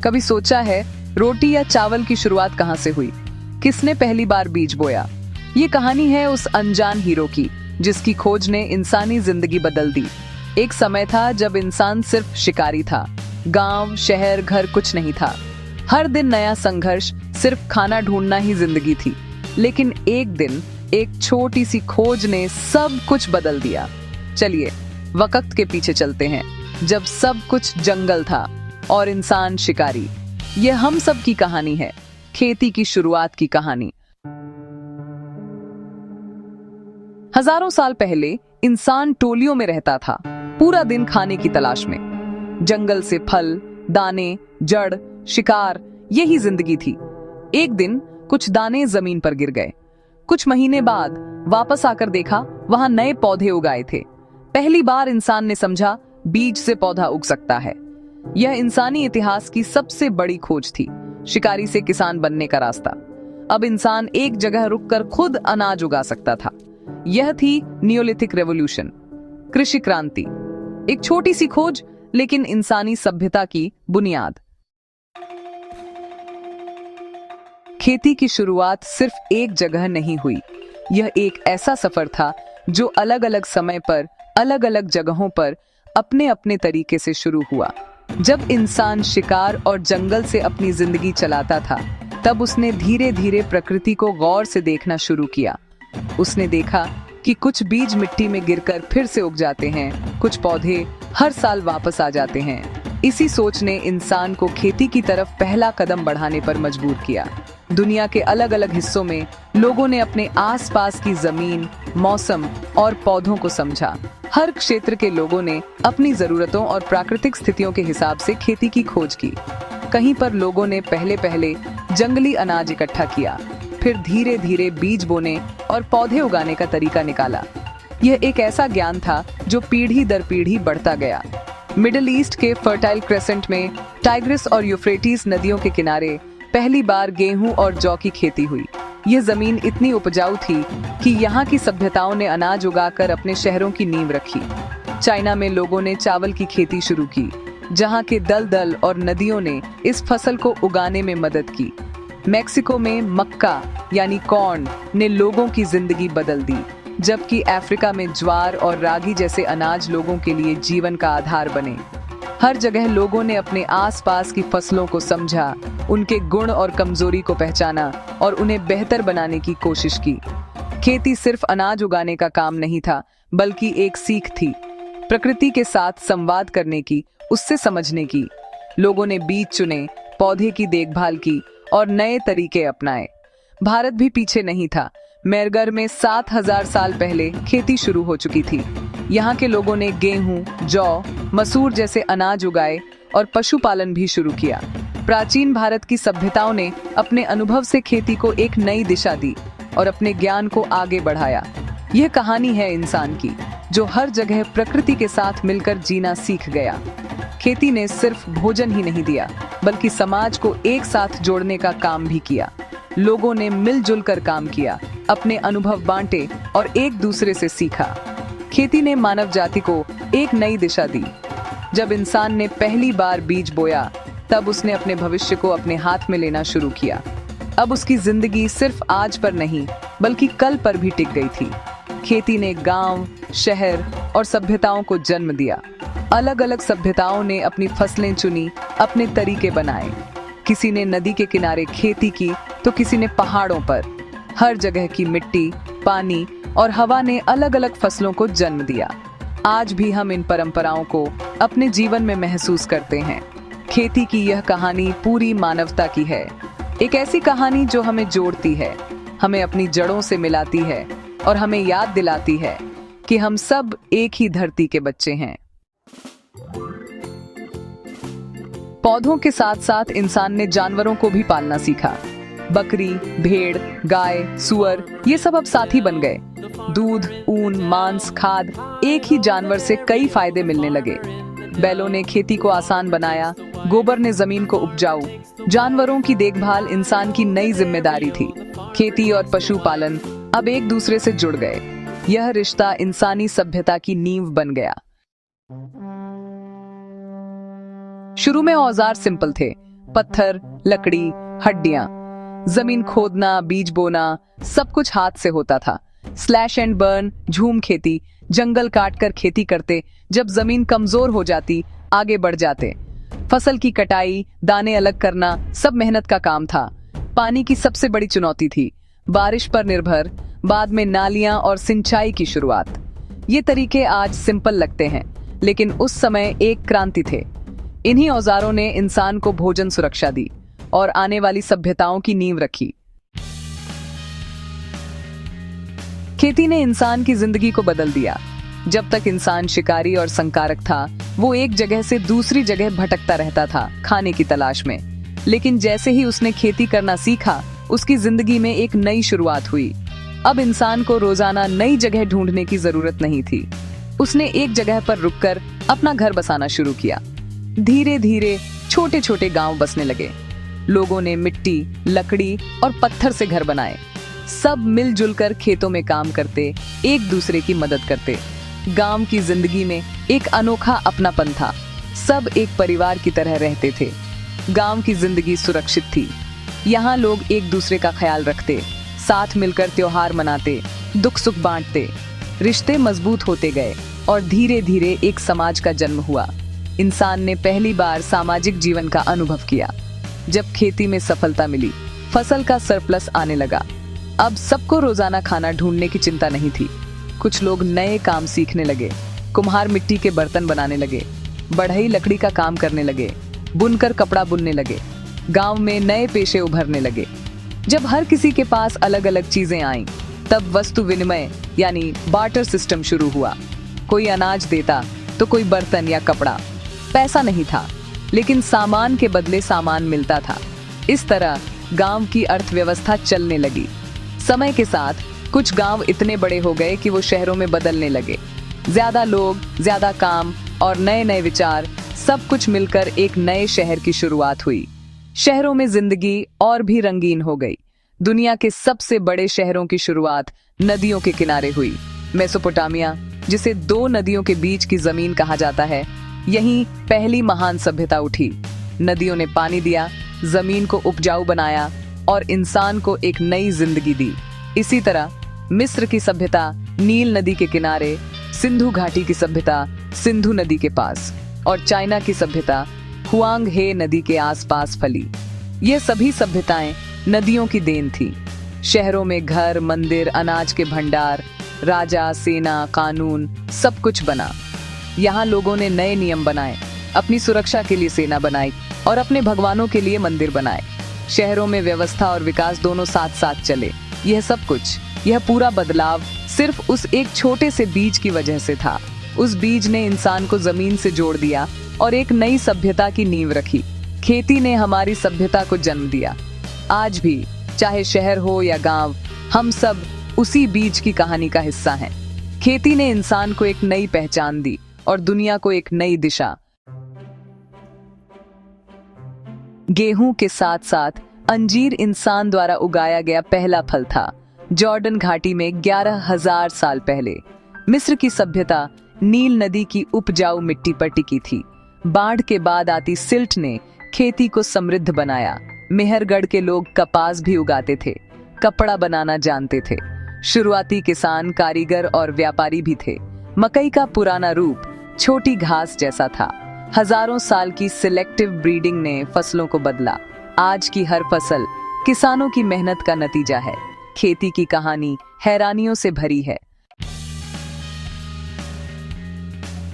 कभी सोचा है रोटी या चावल की शुरुआत कहां से हुई? किसने पहली बार बीज बोया? ये कहानी है उस अनजान हीरो की जिसकी खोज ने इंसानी जिंदगी बदल दी। एक समय था जब इंसान सिर्फ शिकारी था। गांव, शहर, घर कुछ नहीं था। हर दिन नया संघर्ष, सिर्फ खाना ढूंढना ही जिंदगी थी। लेकिन एक दिन एक छोटी सी खोज ने सब कुछ बदल दिया। चलिए वक्त के पीछे चलते हैं, जब सब कुछ जंगल था और इंसान शिकारी। यह हम सब की कहानी है, खेती की शुरुआत की कहानी। हजारों साल पहले इंसान टोलियों में रहता था, पूरा दिन खाने की तलाश में। जंगल से फल, दाने, जड़, शिकार, यही जिंदगी थी। एक दिन कुछ दाने जमीन पर गिर गए। कुछ महीने बाद वापस आकर देखा, वहां नए पौधे उगाए थे। पहली बार इंसान ने समझा बीज से पौधा उग सकता है। यह इंसानी इतिहास की सबसे बड़ी खोज थी, शिकारी से किसान बनने का रास्ता। अब इंसान एक जगह रुककर खुद अनाज उगा सकता था। यह थी नियोलिथिक रेवोल्यूशन, कृषि क्रांति। एक छोटी सी खोज, लेकिन इंसानी सभ्यता की बुनियाद। खेती की शुरुआत सिर्फ एक जगह नहीं हुई। यह एक ऐसा सफर था जो अलग अलग समय पर, अलग अलग जगहों पर अपने अपने तरीके से शुरू हुआ। जब इंसान शिकार और जंगल से अपनी जिंदगी चलाता था, तब उसने धीरे धीरे प्रकृति को गौर से देखना शुरू किया। उसने देखा कि कुछ बीज मिट्टी में गिरकर फिर से उग जाते हैं, कुछ पौधे हर साल वापस आ जाते हैं। इसी सोच ने इंसान को खेती की तरफ पहला कदम बढ़ाने पर मजबूर किया। दुनिया के अलग अलग हिस्सों में लोगों ने अपने आसपास की जमीन, मौसम और पौधों को समझा। हर क्षेत्र के लोगों ने अपनी जरूरतों और प्राकृतिक स्थितियों के हिसाब से खेती की खोज की। कहीं पर लोगों ने पहले जंगली अनाज इकट्ठा किया, फिर धीरे धीरे बीज बोने और पौधे उगाने का तरीका निकाला। यह एक ऐसा ज्ञान था जो पीढ़ी दर पीढ़ी बढ़ता गया। मिडिल ईस्ट के फर्टाइल क्रेसेंट में टाइग्रिस और यूफ्रेटिस नदियों के किनारे पहली बार गेहूं और जौ की खेती हुई। यह जमीन इतनी उपजाऊ थी कि यहाँ की सभ्यताओं ने अनाज उगाकर अपने शहरों की नींव रखी। चाइना में लोगों ने चावल की खेती शुरू की, जहाँ के दलदल और नदियों ने इस फसल को उगाने में मदद की। मेक्सिको में मक्का यानी कॉर्न ने लोगों की जिंदगी बदल दी, जबकि अफ्रीका में ज्वार और रागी जैसे अनाज लोगों के लिए जीवन का आधार बने। हर जगह लोगों ने अपने आसपास की फसलों को समझा, उनके गुण और कमजोरी को पहचाना और उन्हें बेहतर बनाने की कोशिश की। खेती सिर्फ अनाज उगाने का काम नहीं था, बल्कि एक सीख थी, प्रकृति के साथ संवाद करने की, उससे समझने की। लोगों ने बीज चुने, पौधे की देखभाल की और नए तरीके अपनाए। भारत भी पीछे नहीं था। मेरगर में 7000 साल पहले खेती शुरू हो चुकी थी। यहाँ के लोगों ने गेहूं, जौ, मसूर जैसे अनाज उगाए और पशुपालन भी शुरू किया। प्राचीन भारत की सभ्यताओं ने अपने अनुभव से खेती को एक नई दिशा दी और अपने ज्ञान को आगे बढ़ाया। यह कहानी है इंसान की, जो हर जगह प्रकृति के साथ मिलकर जीना सीख गया। खेती ने सिर्फ भोजन ही नहीं दिया, बल्कि समाज को एक साथ जोड़ने का काम भी किया। लोगों ने मिलजुल कर काम किया, अपने अनुभव बांटे और एक दूसरे से सीखा। खेती ने मानव जाति को एक नई दिशा दी। जब इंसान ने पहली बार बीज बोया, तब उसने अपने भविष्य को अपने हाथ में लेना शुरू किया। अब उसकी जिंदगी सिर्फ आज पर नहीं, बल्कि कल पर भी टिक गई थी। खेती ने गांव, शहर और सभ्यताओं को जन्म दिया। अलग अलग सभ्यताओं ने अपनी फसलें चुनी, अपने तरीके बनाए। किसी ने नदी के किनारे खेती की, तो किसी ने पहाड़ों पर। हर जगह की मिट्टी, पानी और हवा ने अलग अलग फसलों को जन्म दिया। आज भी हम इन परंपराओं को अपने जीवन में महसूस करते हैं। खेती की यह कहानी पूरी मानवता की है, एक ऐसी कहानी जो हमें जोड़ती है, हमें अपनी जड़ों से मिलाती है और हमें याद दिलाती है कि हम सब एक ही धरती के बच्चे हैं। पौधों के साथ साथ इंसान ने जानवरों को भी पालना सीखा। बकरी, भेड़, गाय, सुअर, ये सब अब साथी बन गए। दूध, ऊन, मांस, खाद, एक ही जानवर से कई फायदे मिलने लगे। बैलों ने खेती को आसान बनाया, गोबर ने जमीन को उपजाऊ। जानवरों की देखभाल इंसान की नई जिम्मेदारी थी। खेती और पशुपालन अब एक दूसरे से जुड़ गए। यह रिश्ता इंसानी सभ्यता की नींव बन गया। शुरू में औजार सिंपल थे, पत्थर, लकड़ी, हड्डियां। जमीन खोदना, बीज बोना, सब कुछ हाथ से होता था। स्लैश एंड बर्न, झूम खेती, जंगल काटकर खेती करते। जब जमीन कमजोर हो जाती, आगे बढ़ जाते। फसल की कटाई, दाने अलग करना, सब मेहनत का काम था। पानी की सबसे बड़ी चुनौती थी। बारिश पर निर्भर, बाद में नालियां और सिंचाई की शुरुआत। ये तरीके आज सिंपल लगते हैं, लेकिन उस समय एक क्रांति थे। इन्हीं औजारों ने इंसान को भोजन सुरक्षा दी और आने वाली सभ्यताओं की नींव रखी। खेती ने इंसान की जिंदगी को बदल दिया। जब तक इंसान शिकारी और संकारक था, वो एक जगह से दूसरी जगह भटकता रहता था, खाने की तलाश में। लेकिन जैसे ही उसने खेती करना सीखा, उसकी जिंदगी में एक नई शुरुआत हुई। अब इंसान को रोजाना नई जगह ढूंढने की जरूरत नहीं थी। उसने एक जगह पर रुककर अपना घर बसाना शुरू किया। धीरे धीरे छोटे छोटे गांव बसने लगे। लोगों ने मिट्टी, लकड़ी और पत्थर से घर बनाए। सब मिलजुल कर खेतों में काम करते, एक दूसरे की मदद करते। गांव की जिंदगी में एक अनोखा अपनापन था। सब एक परिवार की तरह रहते थे। गांव की जिंदगी सुरक्षित थी। यहाँ लोग एक दूसरे का ख्याल रखते, साथ मिलकर त्योहार मनाते, दुख सुख बांटते। रिश्ते मजबूत होते गए और धीरे धीरे एक समाज का जन्म हुआ। इंसान ने पहली बार सामाजिक जीवन का अनुभव किया। जब खेती में सफलता मिली, फसल का सरप्लस आने लगा। अब सबको रोजाना खाना ढूंढने की चिंता नहीं थी। कुछ लोग नए काम सीखने लगे। कुम्हार मिट्टी के बर्तन बनाने लगे, बढ़ई लकड़ी का काम करने लगे, बुनकर कपड़ा बुनने लगे। गांव में नए पेशे उभरने लगे। जब हर किसी के पास अलग अलग चीजें आईं, तब वस्तु विनिमय यानी बार्टर सिस्टम शुरू हुआ। कोई अनाज देता तो कोई बर्तन या कपड़ा। पैसा नहीं था, लेकिन सामान के बदले सामान मिलता था। इस तरह गांव की अर्थव्यवस्था चलने लगी। समय के साथ कुछ गांव इतने बड़े हो गए कि वो शहरों में बदलने लगे। ज्यादा लोग, ज्यादा काम और नए नए विचार, सब कुछ मिलकर एक नए शहर की शुरुआत हुई। शहरों में जिंदगी और भी रंगीन हो गई। दुनिया के सबसे बड़े शहरों की शुरुआत नदियों के किनारे हुई। मेसोपोटामिया, जिसे दो नदियों के बीच की जमीन कहा जाता है, यहीं पहली महान सभ्यता उठी। नदियों ने पानी दिया, जमीन को उपजाऊ बनाया और इंसान को एक नई जिंदगी दी। इसी तरह मिस्र की सभ्यता नील नदी के किनारे, सिंधु घाटी की सभ्यता सिंधु नदी के पास और चाइना की सभ्यता हुआंग हे नदी के आसपास फैली। ये सभी सभ्यताएं नदियों की देन थी। शहरों में घर, मंदिर, अनाज के भंडार, राजा, सेना, कानून, सब कुछ बना। यहाँ लोगों ने नए नियम बनाए, अपनी सुरक्षा के लिए सेना बनाई और अपने भगवानों के लिए मंदिर बनाए। शहरों में व्यवस्था और विकास दोनों साथ साथ चले। यह सब कुछ, यह पूरा बदलाव सिर्फ उस एक छोटे से बीज की वजह से था। उस बीज ने इंसान को जमीन से जोड़ दिया और एक नई सभ्यता की नींव रखी। खेती ने हमारी सभ्यता को जन्म दिया। आज भी, चाहे शहर हो या गांव, हम सब उसी बीज की कहानी का हिस्सा हैं। खेती ने इंसान को एक नई पहचान दी और दुनिया को एक नई दिशा। गेहूं के साथ साथ अंजीर इंसान द्वारा उगाया गया पहला फल था। जॉर्डन घाटी में 11,000 साल पहले मिस्र की सभ्यता नील नदी की उपजाऊ मिट्टी पर टिकी थी। बाढ़ के बाद आती सिल्ट ने खेती को समृद्ध बनाया। मेहरगढ़ के लोग कपास भी उगाते थे, कपड़ा बनाना जानते थे। शुरुआती किसान, कारीगर और व्यापारी भी थे। मकई का पुराना रूप छोटी घास जैसा था। हजारों साल की सिलेक्टिव ब्रीडिंग ने फसलों को बदला। आज की हर फसल किसानों की मेहनत का नतीजा है। खेती की कहानी हैरानियों से भरी है।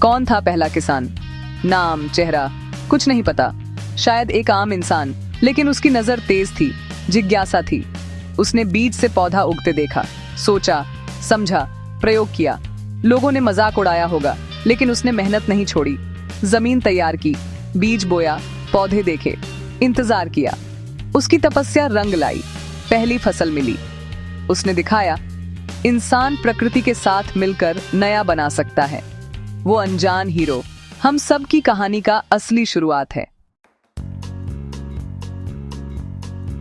कौन था पहला किसान? नाम, चेहरा कुछ नहीं पता। शायद एक आम इंसान, लेकिन उसकी नजर तेज थी, जिज्ञासा थी। उसने बीज से पौधा उगते देखा, सोचा, समझा, प्रयोग किया। लोगों ने मजाक उड़ाया होगा, लेकिन उसने मेहनत नहीं छोड़ी। जमीन तैयार की, बीज बोया, पौधे देखे, इंतजार किया। उसकी तपस्या रंग लाई, पहली फसल मिली। उसने दिखाया, इंसान प्रकृति के साथ मिलकर नया बना सकता है। वो अनजान हीरो हम सब की कहानी का असली शुरुआत है।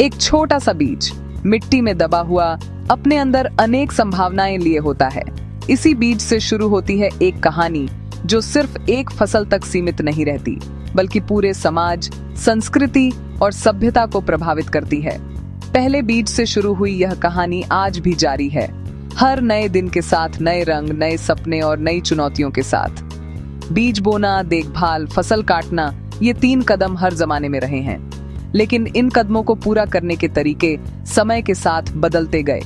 एक छोटा सा बीज मिट्टी में दबा हुआ अपने अंदर अनेक संभावनाएं लिए होता है। इसी बीज से शुरू होती है एक कहानी जो सिर्फ एक फसल तक सीमित नहीं रहती। बल्कि पूरे समाज, संस्कृति और सभ्यता को प्रभावित करती है। पहले बीज से शुरू हुई यह कहानी आज भी जारी है, हर नए दिन के साथ नए रंग, नए सपने और नई चुनौतियों के साथ। बीज बोना, देखभाल, फसल काटना, ये 3 कदम हर जमाने में रहे हैं, लेकिन इन कदमों को पूरा करने के तरीके समय के साथ बदलते गए।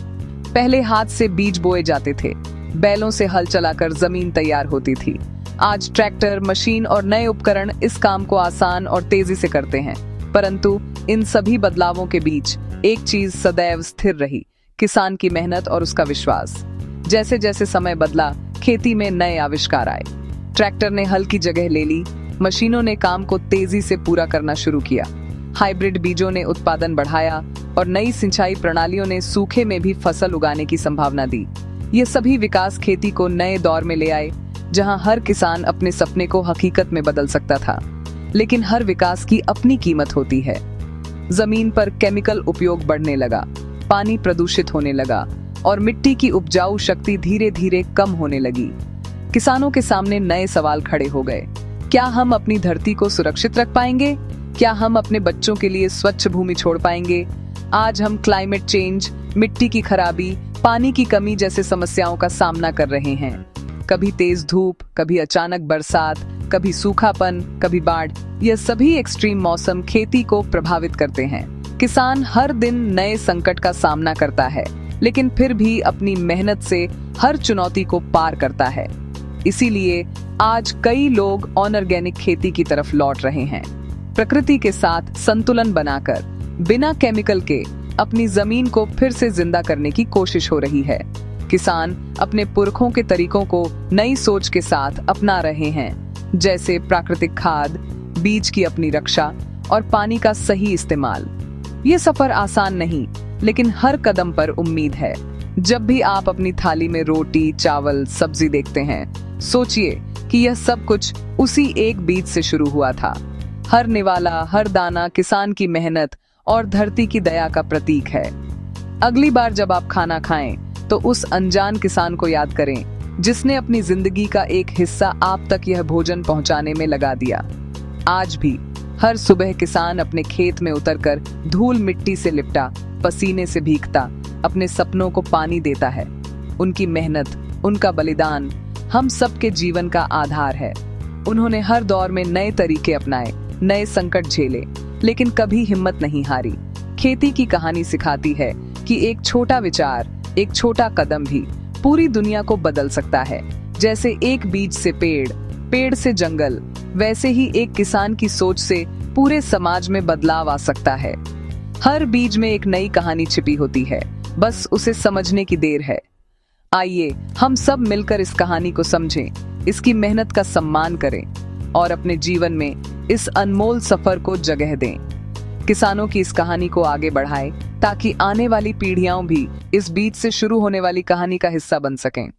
पहले हाथ से बीज बोए जाते थे, बैलों से हल चलाकर जमीन तैयार होती थी। आज ट्रैक्टर, मशीन और नए उपकरण इस काम को आसान और तेजी से करते हैं, परंतु इन सभी बदलावों के बीच एक चीज सदैव स्थिर रही, किसान की मेहनत और उसका विश्वास। जैसे जैसे समय बदला, खेती में नए आविष्कार आए। ट्रैक्टर ने हल की जगह ले ली, मशीनों ने काम को तेजी से पूरा करना शुरू किया, हाइब्रिड बीजों ने उत्पादन बढ़ाया और नई सिंचाई प्रणालियों ने सूखे में भी फसल उगाने की संभावना दी। ये सभी विकास खेती को नए दौर में ले आए, जहां हर किसान अपने सपने को हकीकत में बदल सकता था। लेकिन हर विकास की अपनी कीमत होती है। जमीन पर केमिकल उपयोग बढ़ने लगा, पानी प्रदूषित होने लगा और मिट्टी की उपजाऊ शक्ति धीरे धीरे कम होने लगी। किसानों के सामने नए सवाल खड़े हो गए। क्या हम अपनी धरती को सुरक्षित रख पाएंगे? क्या हम अपने बच्चों के लिए स्वच्छ भूमि छोड़ पाएंगे? आज हम क्लाइमेट चेंज, मिट्टी की खराबी, पानी की कमी जैसे समस्याओं का सामना कर रहे हैं। कभी तेज धूप, कभी अचानक बरसात, कभी सूखापन, कभी बाढ़, यह सभी एक्सट्रीम मौसम खेती को प्रभावित करते हैं। किसान हर दिन नए संकट का सामना करता है, लेकिन फिर भी अपनी मेहनत से हर चुनौती को पार करता है। इसीलिए आज कई लोग ऑर्गेनिक खेती की तरफ लौट रहे हैं, प्रकृति के साथ संतुलन बनाकर, बिना केमिकल के अपनी जमीन को फिर से जिंदा करने की कोशिश हो रही है। किसान अपने पुरखों के तरीकों को नई सोच के साथ अपना रहे हैं, जैसे प्राकृतिक खाद, बीज की अपनी रक्षा और पानी का सही इस्तेमाल। ये सफर आसान नहीं, लेकिन हर कदम पर उम्मीद है। जब भी आप अपनी थाली में रोटी, चावल, सब्जी देखते हैं, सोचिए कि यह सब कुछ उसी एक बीज से शुरू हुआ था। हर निवाला, हर दाना किसान की मेहनत और धरती की दया का प्रतीक है। अगली बार जब आप खाना खाएं, तो उस अनजान किसान को याद करें, जिसने अपनी जिंदगी का एक हिस्सा आप तक यह भोजन पहुंचाने में लगा दिया। आज भी हर सुबह किसान अपने खेत में उतरकर धूल मिट्टी से लिपटा, पसीने से भीगता, अपने सपनों को पानी देता है। उनकी मेहनत, उनका बलिदान हम सबके जीवन का आधार है। उन्होंने हर दौर में नए तरीके अपनाए, नए संकट झेले, लेकिन कभी हिम्मत नहीं हारी। खेती की कहानी सिखाती है कि एक छोटा विचार, एक छोटा कदम भी पूरी दुनिया को बदल सकता है। जैसे एक बीज से पेड़, पेड़ से जंगल, वैसे ही एक किसान की सोच से पूरे समाज में बदलाव आ सकता है। हर बीज में एक नई कहानी छिपी होती है, बस उसे समझने की देर है। आइए हम सब मिलकर इस कहानी को समझें, इसकी मेहनत का सम्मान करें और अपने जीवन में इस अनमोल सफर को जगह दें। किसानों की इस कहानी को आगे बढ़ाएं, ताकि आने वाली पीढ़ियां भी इस बीच से शुरू होने वाली कहानी का हिस्सा बन सकें।